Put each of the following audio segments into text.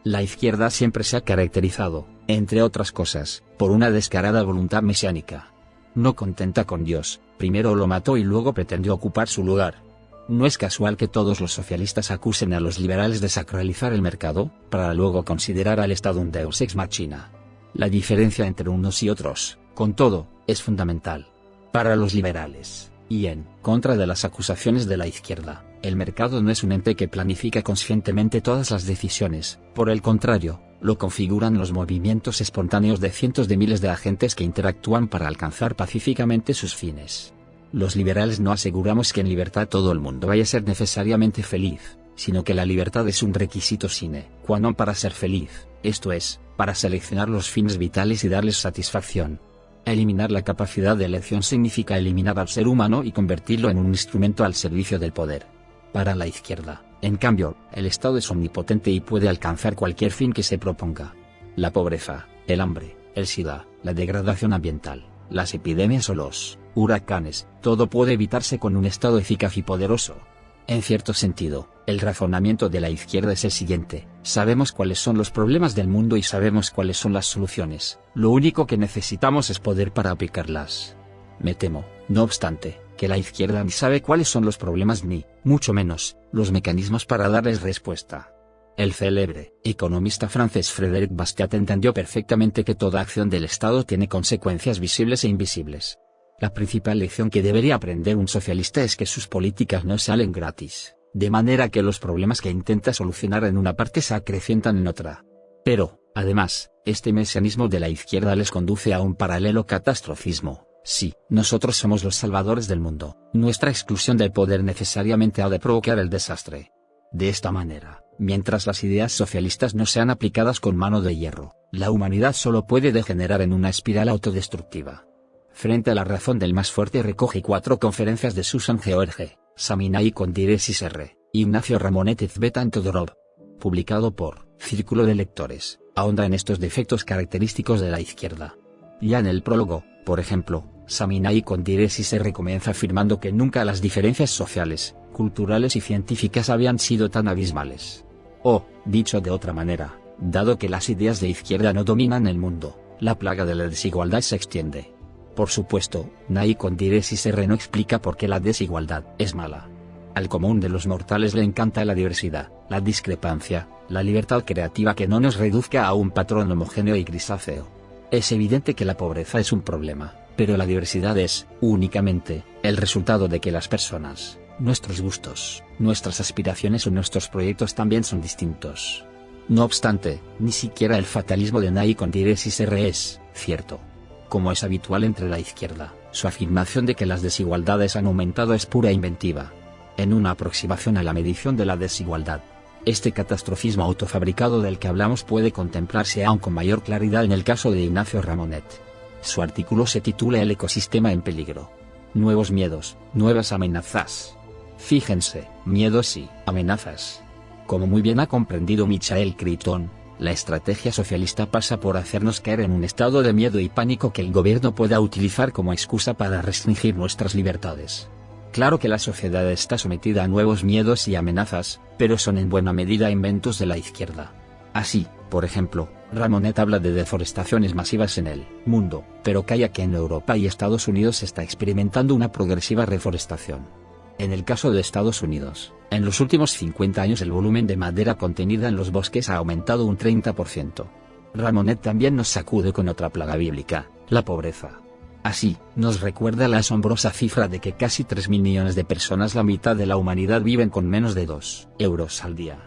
La izquierda siempre se ha caracterizado, entre otras cosas, por una descarada voluntad mesiánica. No contenta con Dios, primero lo mató y luego pretendió ocupar su lugar. No es casual que todos los socialistas acusen a los liberales de sacralizar el mercado, para luego considerar al Estado un deus ex machina. La diferencia entre unos y otros, con todo, es fundamental. Para los liberales, y en contra de las acusaciones de la izquierda, el mercado no es un ente que planifica conscientemente todas las decisiones, por el contrario, lo configuran los movimientos espontáneos de cientos de miles de agentes que interactúan para alcanzar pacíficamente sus fines. Los liberales no aseguramos que en libertad todo el mundo vaya a ser necesariamente feliz, sino que la libertad es un requisito sine qua non para ser feliz, esto es, para seleccionar los fines vitales y darles satisfacción. Eliminar la capacidad de elección significa eliminar al ser humano y convertirlo en un instrumento al servicio del poder. Para la izquierda, en cambio, el Estado es omnipotente y puede alcanzar cualquier fin que se proponga. La pobreza, el hambre, el SIDA, la degradación ambiental, las epidemias o los huracanes, todo puede evitarse con un Estado eficaz y poderoso. En cierto sentido, el razonamiento de la izquierda es el siguiente: sabemos cuáles son los problemas del mundo y sabemos cuáles son las soluciones, lo único que necesitamos es poder para aplicarlas. Me temo, no obstante, que la izquierda ni sabe cuáles son los problemas ni, mucho menos, los mecanismos para darles respuesta. El célebre economista francés Frédéric Bastiat entendió perfectamente que toda acción del Estado tiene consecuencias visibles e invisibles. La principal lección que debería aprender un socialista es que sus políticas no salen gratis, de manera que los problemas que intenta solucionar en una parte se acrecientan en otra. Pero, además, este mesianismo de la izquierda les conduce a un paralelo catastrofismo. Sí, nosotros somos los salvadores del mundo, nuestra exclusión del poder necesariamente ha de provocar el desastre. De esta manera, mientras las ideas socialistas no sean aplicadas con mano de hierro, la humanidad solo puede degenerar en una espiral autodestructiva. Frente a la razón del más fuerte recoge 4 conferencias de Susan George, Saminay Kondiresis R., Ignacio Ramonet et Zvetan Todorov. Publicado por Círculo de Lectores, ahonda en estos defectos característicos de la izquierda. Ya en el prólogo, por ejemplo, Saminay Kondiresis R. comienza afirmando que nunca las diferencias sociales, culturales y científicas habían sido tan abismales. O, dicho de otra manera, dado que las ideas de izquierda no dominan el mundo, la plaga de la desigualdad se extiende. Por supuesto, Nay Kondiresis R. no explica por qué la desigualdad es mala. Al común de los mortales le encanta la diversidad, la discrepancia, la libertad creativa que no nos reduzca a un patrón homogéneo y grisáceo. Es evidente que la pobreza es un problema, pero la diversidad es, únicamente, el resultado de que las personas, nuestros gustos, nuestras aspiraciones o nuestros proyectos también son distintos. No obstante, ni siquiera el fatalismo de Nay Kondiresis R. es cierto. Como es habitual entre la izquierda, su afirmación de que las desigualdades han aumentado es pura inventiva. En una aproximación a la medición de la desigualdad, este catastrofismo autofabricado del que hablamos puede contemplarse aún con mayor claridad en el caso de Ignacio Ramonet. Su artículo se titula El ecosistema en peligro. Nuevos miedos, nuevas amenazas. Fíjense, miedos y amenazas. Como muy bien ha comprendido Michael Crichton, la estrategia socialista pasa por hacernos caer en un estado de miedo y pánico que el gobierno pueda utilizar como excusa para restringir nuestras libertades. Claro que la sociedad está sometida a nuevos miedos y amenazas, pero son en buena medida inventos de la izquierda. Así, por ejemplo, Ramonet habla de deforestaciones masivas en el mundo, pero calla que en Europa y Estados Unidos se está experimentando una progresiva reforestación. En el caso de Estados Unidos, en los últimos 50 años el volumen de madera contenida en los bosques ha aumentado un 30%. Ramonet también nos sacude con otra plaga bíblica, la pobreza. Así, nos recuerda la asombrosa cifra de que casi 3.000 millones de personas, la mitad de la humanidad, viven con menos de 2 euros al día.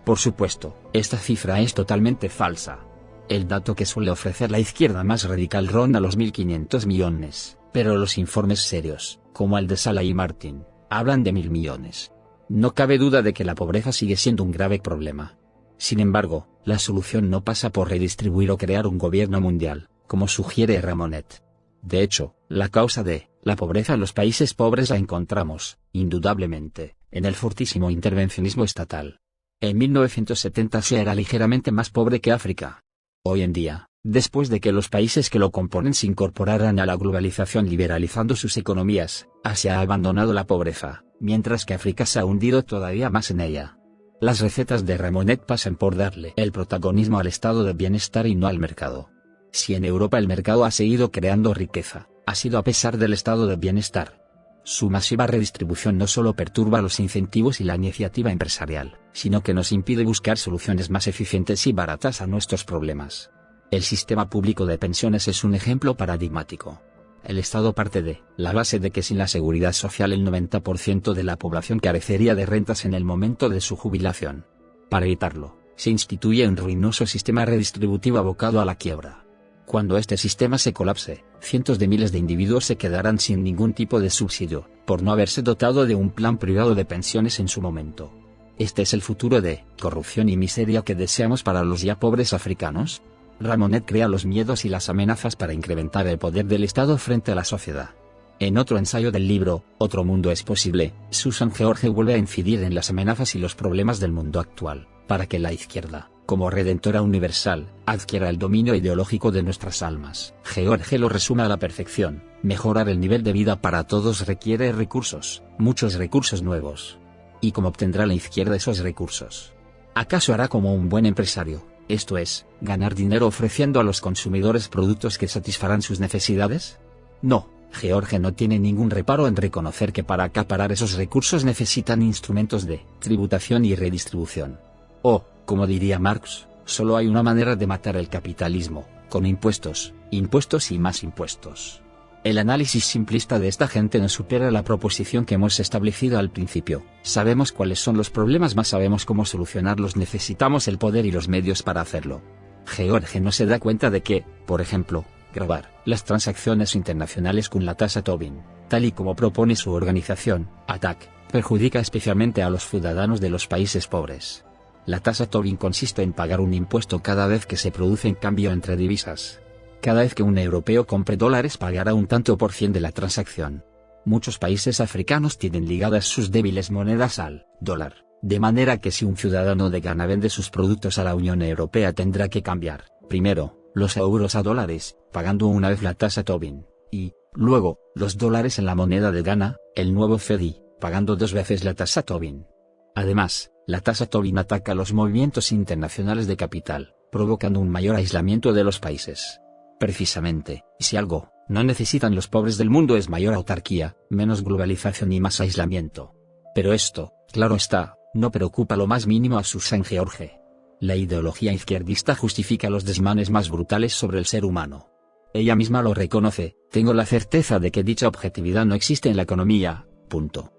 Por supuesto, esta cifra es totalmente falsa. El dato que suele ofrecer la izquierda más radical ronda los 1.500 millones, pero los informes serios, como el de Sala y Martin, hablan de 1.000 millones. No cabe duda de que la pobreza sigue siendo un grave problema. Sin embargo, la solución no pasa por redistribuir o crear un gobierno mundial, como sugiere Ramonet. De hecho, la causa de la pobreza en los países pobres la encontramos, indudablemente, en el fortísimo intervencionismo estatal. En 1970 Asia era ligeramente más pobre que África. Hoy en día, después de que los países que lo componen se incorporaran a la globalización liberalizando sus economías, Asia ha abandonado la pobreza, mientras que África se ha hundido todavía más en ella. Las recetas de Ramonet pasan por darle el protagonismo al estado de bienestar y no al mercado. Si en Europa el mercado ha seguido creando riqueza, ha sido a pesar del estado de bienestar. Su masiva redistribución no solo perturba los incentivos y la iniciativa empresarial, sino que nos impide buscar soluciones más eficientes y baratas a nuestros problemas. El sistema público de pensiones es un ejemplo paradigmático. El Estado parte de la base de que sin la seguridad social el 90% de la población carecería de rentas en el momento de su jubilación. Para evitarlo, se instituye un ruinoso sistema redistributivo abocado a la quiebra. Cuando este sistema se colapse, cientos de miles de individuos se quedarán sin ningún tipo de subsidio, por no haberse dotado de un plan privado de pensiones en su momento. ¿Este es el futuro de corrupción y miseria que deseamos para los ya pobres africanos? Ramonet crea los miedos y las amenazas para incrementar el poder del Estado frente a la sociedad. En otro ensayo del libro, Otro mundo es posible, Susan George vuelve a incidir en las amenazas y los problemas del mundo actual, para que la izquierda, como redentora universal, adquiera el dominio ideológico de nuestras almas. George lo resume a la perfección: mejorar el nivel de vida para todos requiere recursos, muchos recursos nuevos. ¿Y cómo obtendrá la izquierda esos recursos? ¿Acaso hará como un buen empresario? Esto es, ganar dinero ofreciendo a los consumidores productos que satisfarán sus necesidades. No, George no tiene ningún reparo en reconocer que para acaparar esos recursos necesitan instrumentos de tributación y redistribución. O, como diría Marx, solo hay una manera de matar el capitalismo: con impuestos, impuestos y más impuestos. El análisis simplista de esta gente no supera la proposición que hemos establecido al principio: sabemos cuáles son los problemas, mas sabemos cómo solucionarlos. Necesitamos el poder y los medios para hacerlo. George no se da cuenta de que, por ejemplo, gravar las transacciones internacionales con la tasa Tobin, tal y como propone su organización, ATTAC, perjudica especialmente a los ciudadanos de los países pobres. La tasa Tobin consiste en pagar un impuesto cada vez que se produce un cambio entre divisas. Cada vez que un europeo compre dólares pagará un tanto por cien de la transacción. Muchos países africanos tienen ligadas sus débiles monedas al dólar, de manera que si un ciudadano de Ghana vende sus productos a la Unión Europea tendrá que cambiar, primero, los euros a dólares, pagando una vez la tasa Tobin, y, luego, los dólares en la moneda de Ghana, el nuevo cedi, pagando dos veces la tasa Tobin. Además, la tasa Tobin ataca los movimientos internacionales de capital, provocando un mayor aislamiento de los países. Precisamente, si algo no necesitan los pobres del mundo es mayor autarquía, menos globalización y más aislamiento. Pero esto, claro está, no preocupa lo más mínimo a Susan George. La ideología izquierdista justifica los desmanes más brutales sobre el ser humano. Ella misma lo reconoce: tengo la certeza de que dicha objetividad no existe en la economía, punto.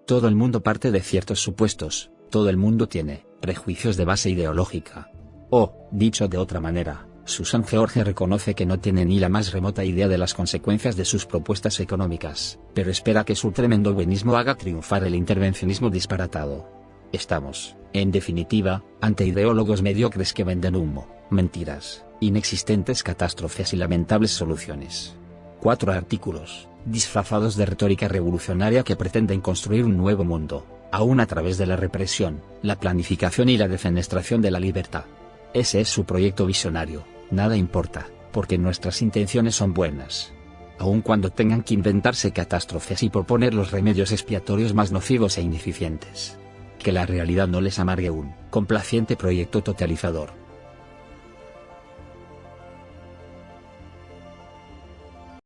Todo el mundo parte de ciertos supuestos, todo el mundo tiene prejuicios de base ideológica. O, dicho de otra manera, Susan George reconoce que no tiene ni la más remota idea de las consecuencias de sus propuestas económicas, pero espera que su tremendo buenismo haga triunfar el intervencionismo disparatado. Estamos, en definitiva, ante ideólogos mediocres que venden humo, mentiras, inexistentes catástrofes y lamentables soluciones. 4 artículos, disfrazados de retórica revolucionaria que pretenden construir un nuevo mundo, aún a través de la represión, la planificación y la defenestración de la libertad. Ese es su proyecto visionario. Nada importa, porque nuestras intenciones son buenas. Aun cuando tengan que inventarse catástrofes y proponer los remedios expiatorios más nocivos e ineficientes. Que la realidad no les amargue un complaciente proyecto totalizador.